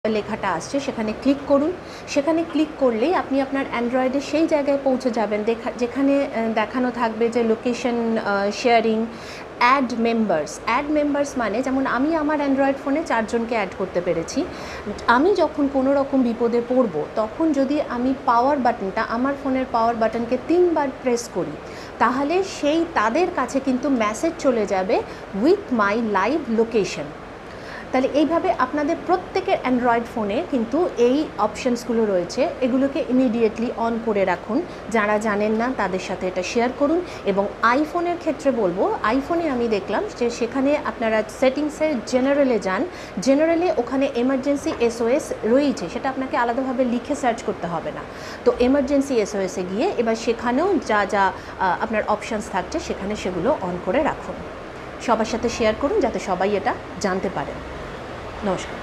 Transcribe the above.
লেখাটা আসছে সেখানে ক্লিক করুন। সেখানে ক্লিক করলেই আপনি আপনার অ্যান্ড্রয়েডে সেই জায়গায় পৌঁছে যাবেন যেখানে দেখানো থাকবে যে লোকেশন শেয়ারিং, অ্যাড মেম্বার্স মানে যেমন আমি আমার অ্যান্ড্রয়েড ফোনে 4 জনকে অ্যাড করতে পেরেছি। আমি যখন কোনো রকম বিপদে পড়ব তখন যদি আমি পাওয়ার বাটনটা, আমার ফোনের পাওয়ার বাটনকে 3 বার প্রেস করি, তাহলে সেই তাদের কাছে কিন্তু মেসেজ চলে যাবে উইথ মাই লাইভ লোকেশন। তাহলে এইভাবে আপনাদের প্রত্যেকের অ্যান্ড্রয়েড ফোনে কিন্তু এই অপশানসগুলো রয়েছে, এগুলোকে ইমিডিয়েটলি অন করে রাখুন। যারা জানেন না তাদের সাথে এটা শেয়ার করুন। এবং আইফোনের ক্ষেত্রে বলবো, আইফোনে আমি দেখলাম যে সেখানে আপনারা সেটিংসের জেনারেলে যান, জেনারেলে ওখানে এমার্জেন্সি SOS রয়েছে, সেটা আপনাকে আলাদাভাবে লিখে সার্চ করতে হবে না। তো এমার্জেন্সি SOSে গিয়ে এবার সেখানেও যা যা আপনার অপশানস থাকছে সেখানে সেগুলো অন করে রাখুন। সবার সাথে শেয়ার করুন যাতে সবাই এটা জানতে পারেন। নমস্কার।